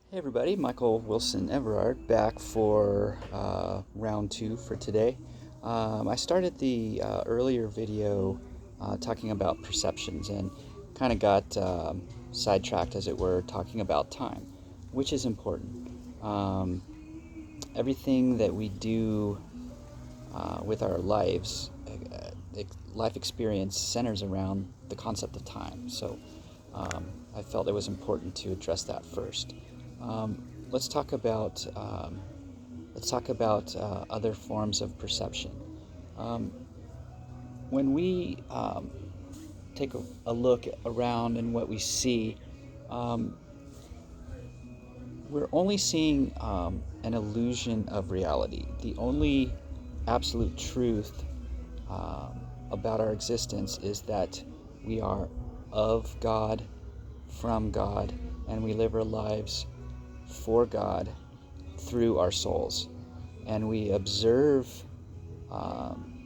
Hey everybody, Michael Wilson Everard back for round two for today. I started the earlier video talking about perceptions and kind of got sidetracked, as it were, talking about time, which is important. Everything that we do with our lives, life experience centers around the concept of time. So I felt it was important to address that first. Let's talk about other forms of perception. Um, when we take a look around and what we see, um, we're only seeing an illusion of reality. The only absolute truth about our existence is that we are of God, from God, and we live our lives for God through our souls. And we observe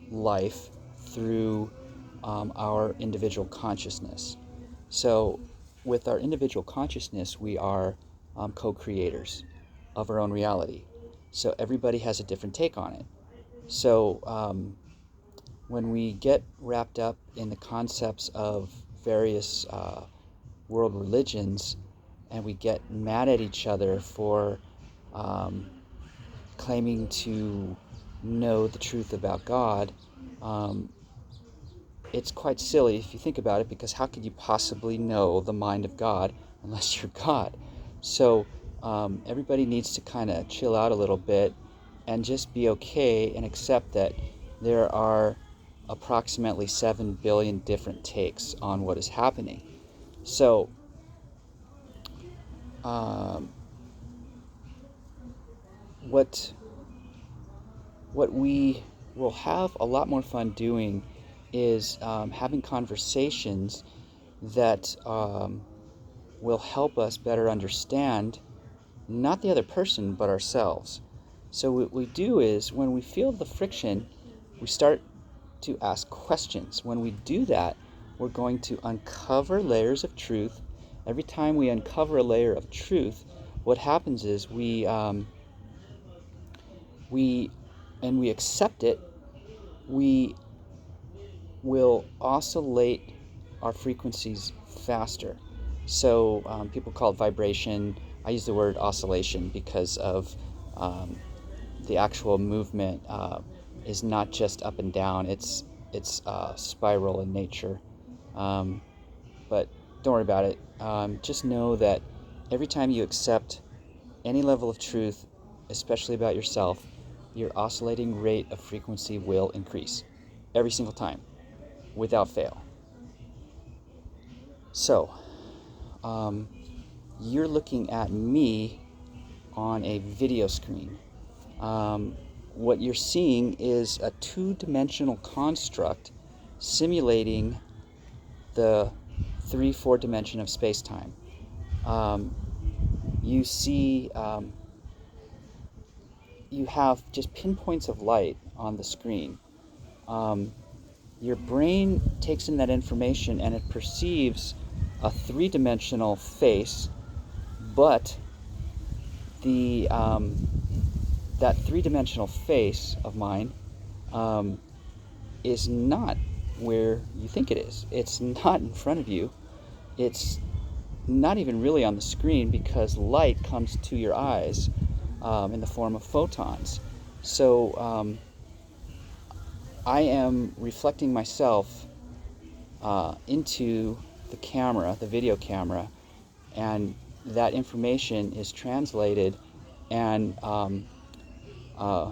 life through our individual consciousness. So, with our individual consciousness, we are co creators of our own reality. So, everybody has a different take on it. So, when we get wrapped up in the concepts of various world religions and we get mad at each other for um, claiming to know the truth about God, um, it's quite silly if you think about it, because how could you possibly know the mind of God unless you're God? So everybody needs to kind of chill out a little bit and just be okay and accept that there are approximately 7 billion different takes on what is happening. So um, what what we will have a lot more fun doing is having conversations that will help us better understand not the other person but ourselves. So what we do is, when we feel the friction, we start to ask questions. When we do that, we're going to uncover layers of truth. Every time we uncover a layer of truth, what happens is we and we accept it. We will oscillate our frequencies faster. So people call it vibration. I use the word oscillation because of the actual movement is not just up and down. It's spiral in nature. Um, but don't worry about it. Just know that every time you accept any level of truth, especially about yourself, your oscillating rate of frequency will increase every single time, without fail. So, um, you're looking at me on a video screen. Um, what you're seeing is a two-dimensional construct simulating the 3-4 dimension of space-time. Um, you see, you have just pinpoints of light on the screen. Um, your brain takes in that information and it perceives a three-dimensional face, but the that three-dimensional face of mine um, is not where you think it is. It's not in front of you. It's not even really on the screen, because light comes to your eyes in the form of photons. So I am reflecting myself into the camera, the video camera, and that information is translated and uh,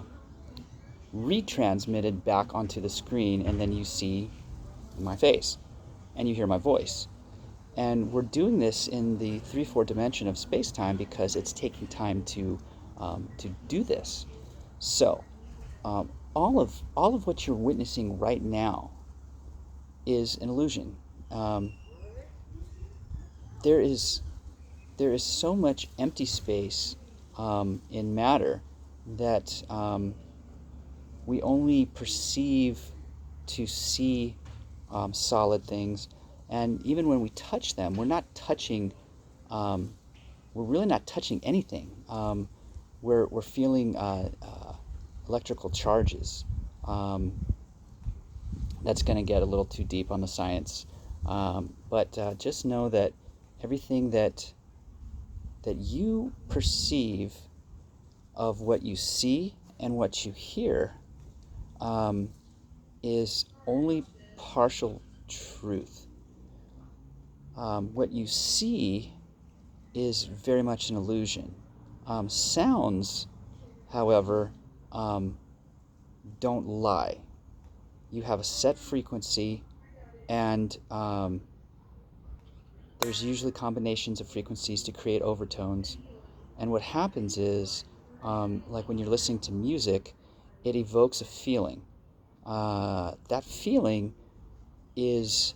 retransmitted back onto the screen, and then you see my face and you hear my voice. And we're doing this in the 3-4 dimension of space-time because it's taking time to do this. So all of what you're witnessing right now is an illusion. Um, there is there is so much empty space in matter that we only perceive to see solid things, and even when we touch them, we're not touching we're really not touching anything. We're feeling electrical charges. That's going to get a little too deep on the science, but just know that everything that you perceive of what you see and what you hear is only partial truth. What you see is very much an illusion. Sounds, however, don't lie. You have a set frequency, and there's usually combinations of frequencies to create overtones. And what happens is, like when you're listening to music, it evokes a feeling. That feeling is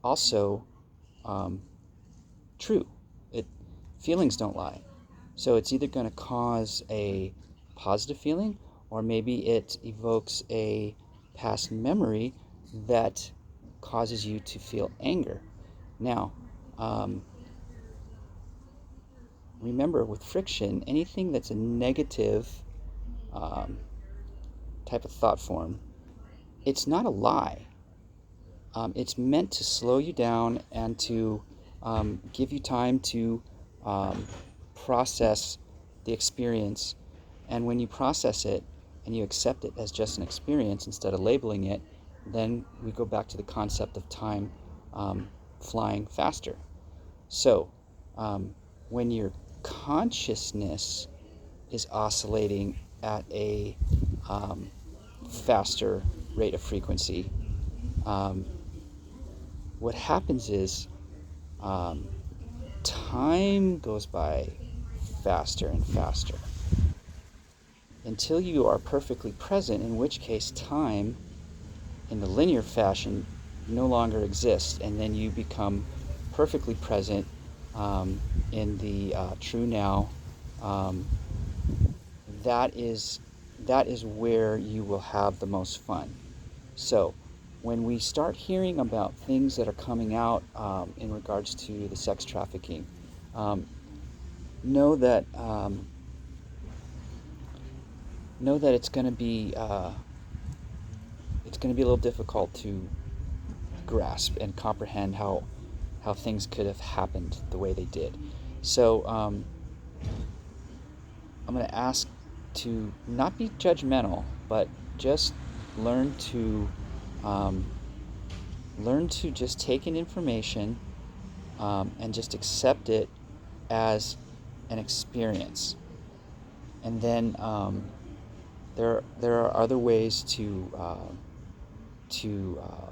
also true. Feelings don't lie. So it's either going to cause a positive feeling, or maybe it evokes a past memory that causes you to feel anger. Now, remember, with friction, anything that's a negative type of thought form, it's not a lie. It's meant to slow you down and to give you time to process the experience. And when you process it and you accept it as just an experience instead of labeling it, then we go back to the concept of time flying faster. So when your consciousness is oscillating at a faster rate of frequency, what happens is time goes by faster and faster until you are perfectly present, in which case time in the linear fashion no longer exists, and then you become perfectly present in the true now. That is where you will have the most fun. So when we start hearing about things that are coming out in regards to the sex trafficking, know that it's going to be a little difficult to grasp and comprehend how things could have happened the way they did. So I'm going to ask to not be judgmental, but just learn to just take in information and just accept it as an experience. And then there are other ways to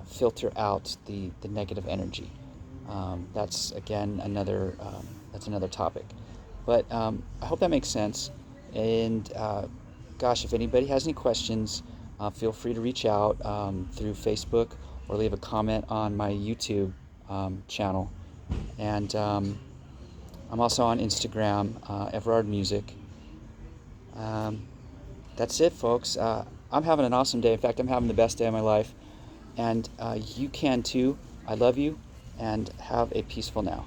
filter out the negative energy. That's again another topic. But I hope that makes sense. And gosh, if anybody has any questions, feel free to reach out through Facebook or leave a comment on my YouTube channel. And I'm also on Instagram, Everard Music. That's it, folks. I'm having an awesome day. In fact, I'm having the best day of my life. And you can too. I love you, and have a peaceful now.